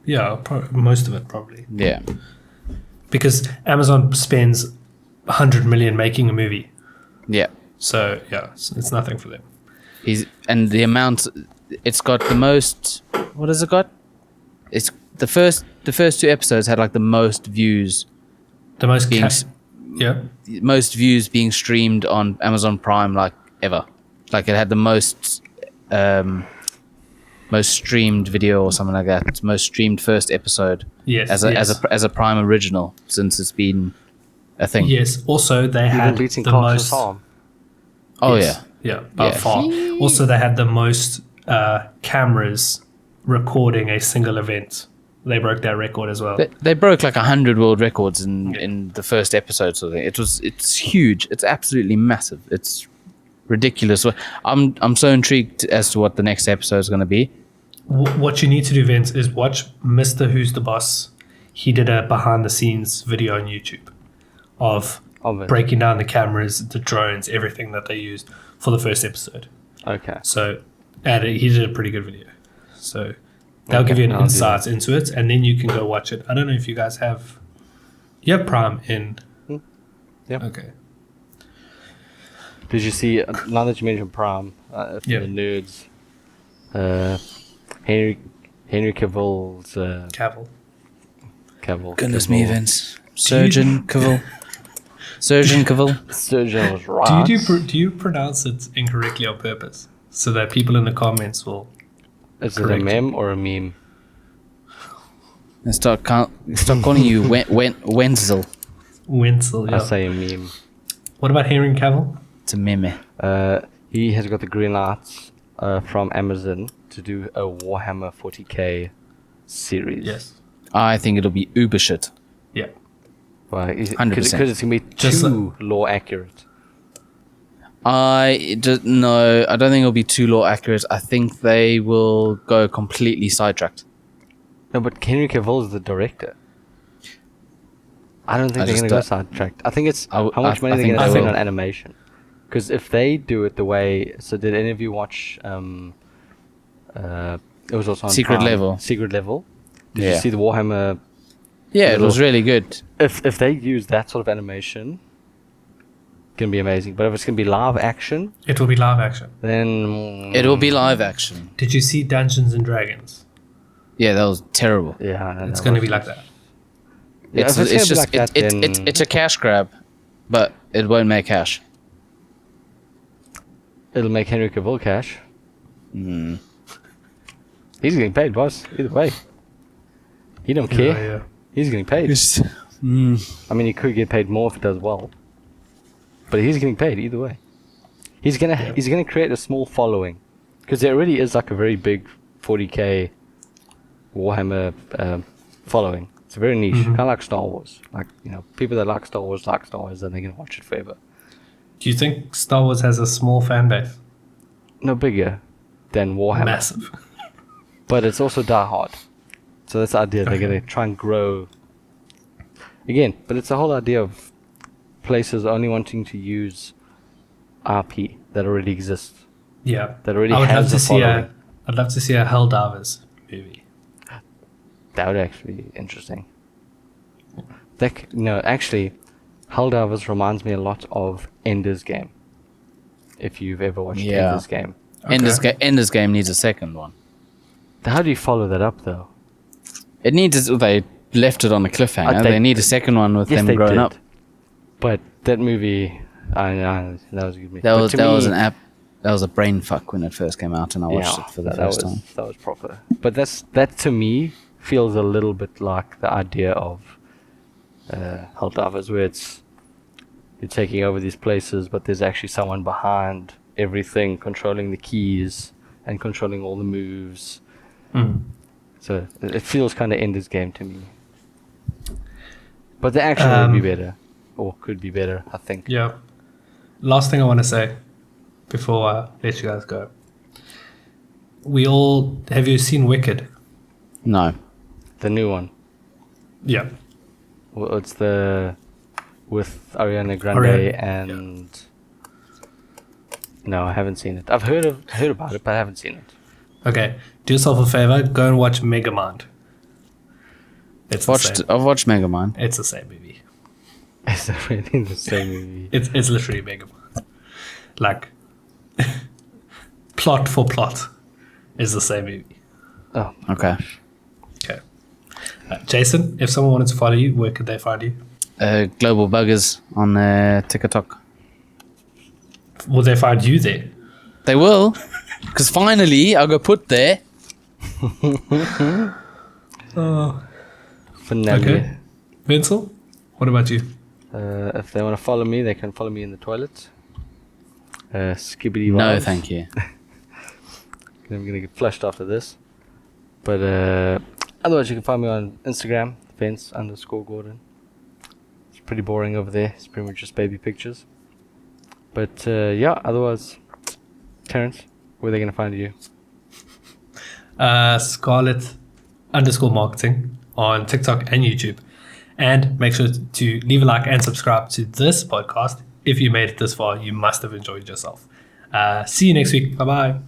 Yeah, most of it probably. Yeah. Because Amazon spends 100 million making a movie. Yeah. So yeah, it's nothing for them. And the amount it's got the most. What has it got? It's the first 2 episodes had like the most views. The most Being most views being streamed on Amazon Prime like ever. Like it had the most streamed video or something like that. It's most streamed first episode yes, as a Prime original since it's been a thing. yes. Also, they had beating the Carl's most. Farm. Oh yes, yeah, by Yeah. far. Also, they had the most cameras recording a single event. They broke that record as well. They broke like 100 world records in the first episode. So it's huge. It's absolutely massive. It's ridiculous. I'm so intrigued as to what the next episode is going to be. What you need to do, Vince, is watch Mr. Who's the Boss. He did a behind the scenes video on YouTube of Of it. breaking down the cameras, the drones, everything that they used for the first episode. Okay. So, and he did a pretty good video. So that'll give you an I'll do insight into it, and then you can go watch it. I don't know if you guys have. You have Prime in. Yep. Okay. Did you see, now that you mentioned Prime, for Yeah. the nerds, Henry Cavill's, Cavill. Goodness Cavill. me, Vince. Surgeon Cavill. Surgeon Cavill. Surgeon was right. Do you pronounce it incorrectly on purpose so that people in the comments will? Is it a correct meme or a meme? And start calling you Wenzel. Wenzel, yeah. I say a meme. What about Henry Cavill? It's a meme. He has got the green lights from Amazon to do a Warhammer 40k series. Yes. I think it'll be uber shit. Yeah. Right. 100%. Because it's going to be Just too lore accurate. No, I don't think it'll be too lore accurate. I think they will go completely sidetracked. No, but Henry Cavill is the director. I don't think I they're going just to go sidetracked. I think it's how much money I they're think going to they spend will. on animation. Because if they do it the way... So did any of you watch... it was also on Secret Prime, Level. Secret Level. Did Yeah. you see the Warhammer... Yeah, it Little- was really good. If they use that sort of animation, it's going to be amazing. But if it's going to be live action, It will be live action. then... It will be live action. Did you see Dungeons and Dragons? Yeah, that was terrible. Yeah, It's going to be like that. Yeah, It's if it's gonna be just like that, then- it's a cash grab, but it won't make cash. It'll make Henry Cavill cash. Mm. He's getting paid, boss. Either way. He don't care. Yeah. He's getting paid. I mean, he could get paid more if it does well. But he's getting paid either way. He's gonna create a small following. Because there already is like a very big 40k Warhammer following. It's very niche. Kind of like Star Wars. Like, people that like Star Wars and they're gonna watch it forever. Do you think Star Wars has a small fan base? No bigger than Warhammer. Massive. But it's also die hard. So that's the idea. They're going to try and grow. Again, but it's the whole idea of places only wanting to use RP that already exists. Yeah. That already I would has love to a see following. I'd love to see a Helldivers movie. That would actually be interesting. Actually, Helldivers reminds me a lot of Ender's Game. If you've ever watched Yeah. Ender's Game. Ender's Game needs a second one. How do you follow that up, though? It needs. They left it on a cliffhanger. They They need a did. second one with Yes, them they growing did. up. But that movie, that was a good movie. That But was to that me, was an app. That was a brain fuck when it first came out, and I watched it for the first time. That was proper. But that to me feels a little bit like the idea of Helldivers, where you're taking over these places, but there's actually someone behind everything, controlling the keys and controlling all the moves. So it feels kind of Ender's Game to me. But the action would be better, or could be better, I think. Yeah. Last thing I want to say before I let you guys go. Have you seen Wicked? No. The new one. Yeah. Well, it's the with Ariana Grande Ariana, and no, I haven't seen it. I've heard about it, but I haven't seen it. Okay. Do yourself a favor. Go and watch Megamind. It's the same. I've watched Megamind. It's the same movie. Is it really the same movie? It's literally Megamind. Like plot for plot is the same movie. Oh, Okay. Okay. Jason, if someone wanted to follow you, where could they find you? Global Buggers on TikTok. Will they find you there? They will, because finally I got put there. Oh. finale. Okay. Vincel, what about you? If they want to follow me, they can follow me in the toilet. Skibbity No, vibes. thank you. I'm gonna get flushed after this. But otherwise, you can find me on Instagram, Vince_Gordon. It's pretty boring over there. It's pretty much just baby pictures. But yeah, otherwise, Terrence, where are they gonna find you? Scarlet_marketing on TikTok and YouTube. And make sure to leave a like and subscribe to this podcast. If you made it this far, you must have enjoyed yourself. See you next week. Bye-bye.